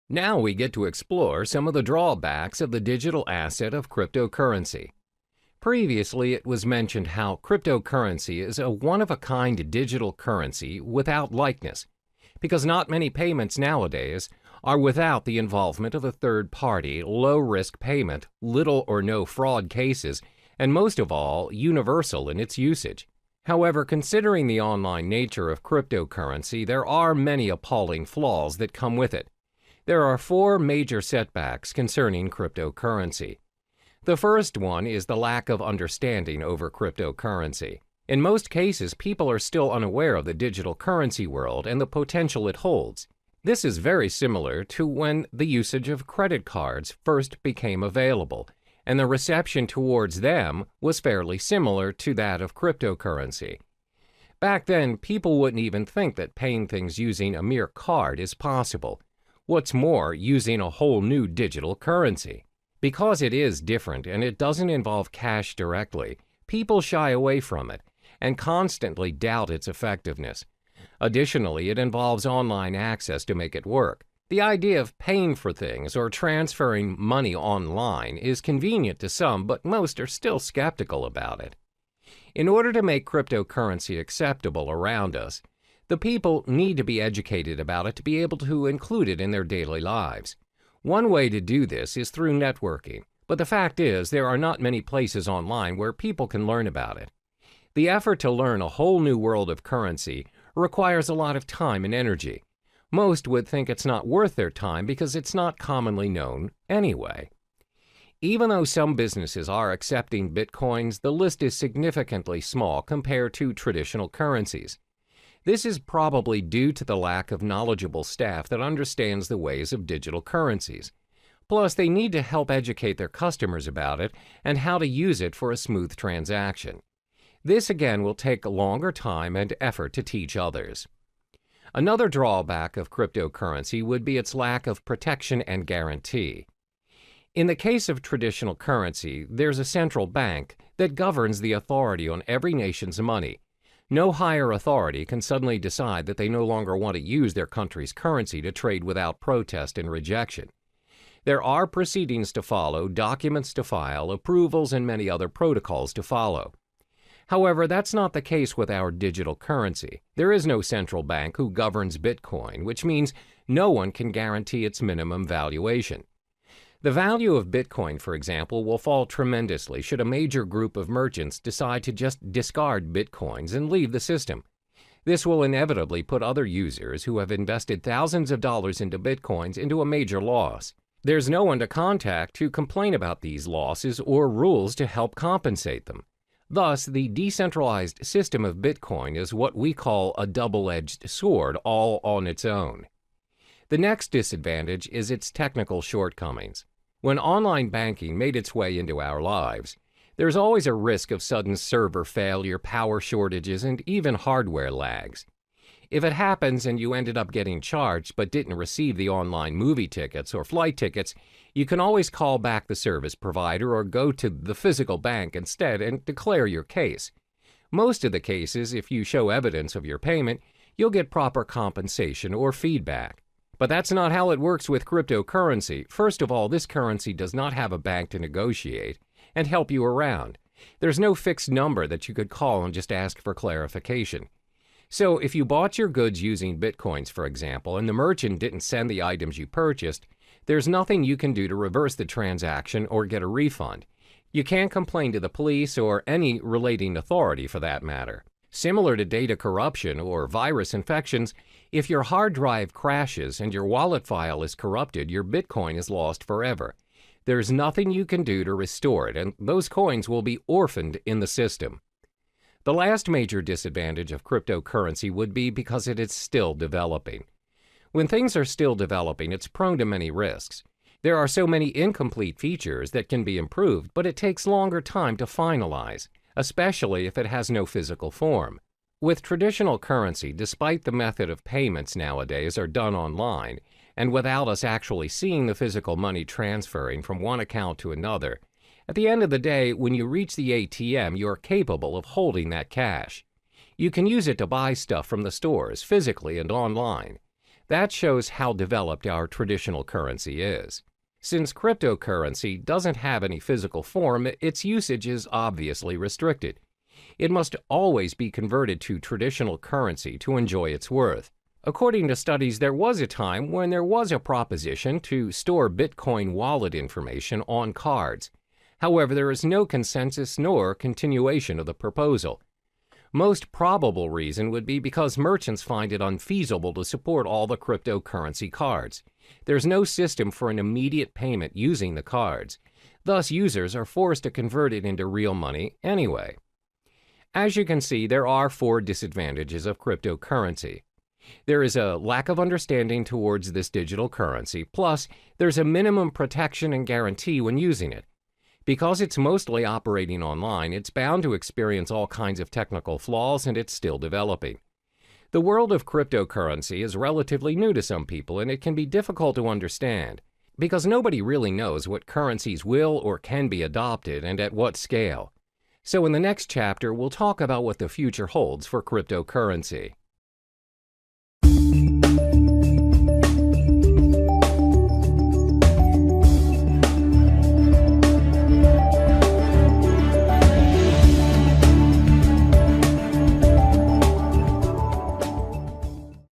Now we get to explore some of the drawbacks of the digital asset of cryptocurrency. Previously, it was mentioned how cryptocurrency is a one-of-a-kind digital currency without likeness, because not many payments nowadays are without the involvement of a third party, low-risk payment, little or no fraud cases, and most of all, universal in its usage. However, considering the online nature of cryptocurrency, there are many appalling flaws that come with it. There are four major setbacks concerning cryptocurrency. The first one is the lack of understanding over cryptocurrency. In most cases, people are still unaware of the digital currency world and the potential it holds. This is very similar to when the usage of credit cards first became available, and the reception towards them was fairly similar to that of cryptocurrency. Back then, people wouldn't even think that paying things using a mere card is possible. What's more, using a whole new digital currency. Because it is different and it doesn't involve cash directly, people shy away from it and constantly doubt its effectiveness. Additionally, it involves online access to make it work. The idea of paying for things or transferring money online is convenient to some, but most are still skeptical about it. In order to make cryptocurrency acceptable around us, the people need to be educated about it to be able to include it in their daily lives. One way to do this is through networking, but the fact is there are not many places online where people can learn about it. The effort to learn a whole new world of currency requires a lot of time and energy. Most would think it's not worth their time because it's not commonly known anyway. Even though some businesses are accepting bitcoins, the list is significantly small compared to traditional currencies. This is probably due to the lack of knowledgeable staff that understands the ways of digital currencies. Plus, they need to help educate their customers about it and how to use it for a smooth transaction. This again will take a longer time and effort to teach others. Another drawback of cryptocurrency would be its lack of protection and guarantee. In the case of traditional currency, there's a central bank that governs the authority on every nation's money. No higher authority can suddenly decide that they no longer want to use their country's currency to trade without protest and rejection. There are proceedings to follow, documents to file, approvals, and many other protocols to follow. However, that's not the case with our digital currency. There is no central bank who governs Bitcoin, which means no one can guarantee its minimum valuation. The value of Bitcoin, for example, will fall tremendously should a major group of merchants decide to just discard Bitcoins and leave the system. This will inevitably put other users who have invested thousands of dollars into Bitcoins into a major loss. There's no one to contact to complain about these losses or rules to help compensate them. Thus, the decentralized system of Bitcoin is what we call a double-edged sword all on its own. The next disadvantage is its technical shortcomings. When online banking made its way into our lives, there's always a risk of sudden server failure, power shortages, and even hardware lags. If it happens and you ended up getting charged but didn't receive the online movie tickets or flight tickets, you can always call back the service provider or go to the physical bank instead and declare your case. Most of the cases, if you show evidence of your payment, you'll get proper compensation or feedback. But that's not how it works with cryptocurrency. First of all, this currency does not have a bank to negotiate and help you around. There's no fixed number that you could call and just ask for clarification. So if you bought your goods using Bitcoins, for example, and the merchant didn't send the items you purchased, there's nothing you can do to reverse the transaction or get a refund. You can't complain to the police or any relating authority for that matter. Similar to data corruption or virus infections, if your hard drive crashes and your wallet file is corrupted, your Bitcoin is lost forever. There's nothing you can do to restore it, and those coins will be orphaned in the system. The last major disadvantage of cryptocurrency would be because it is still developing. When things are still developing, it's prone to many risks. There are so many incomplete features that can be improved, but it takes longer time to finalize, especially if it has no physical form. With traditional currency, despite the method of payments nowadays are done online, and without us actually seeing the physical money transferring from one account to another, at the end of the day, when you reach the ATM, you're capable of holding that cash. You can use it to buy stuff from the stores, physically and online. That shows how developed our traditional currency is. Since cryptocurrency doesn't have any physical form, its usage is obviously restricted. It must always be converted to traditional currency to enjoy its worth. According to studies, there was a time when there was a proposition to store Bitcoin wallet information on cards. However, there is no consensus nor continuation of the proposal. Most probable reason would be because merchants find it unfeasible to support all the cryptocurrency cards. There's no system for an immediate payment using the cards. Thus, users are forced to convert it into real money anyway. As you can see, there are 4 disadvantages of cryptocurrency. There is a lack of understanding towards this digital currency, plus there's a minimum protection and guarantee when using it. Because it's mostly operating online, it's bound to experience all kinds of technical flaws, and it's still developing. The world of cryptocurrency is relatively new to some people, and it can be difficult to understand, because nobody really knows what currencies will or can be adopted and at what scale. So in the next chapter, we'll talk about what the future holds for cryptocurrency.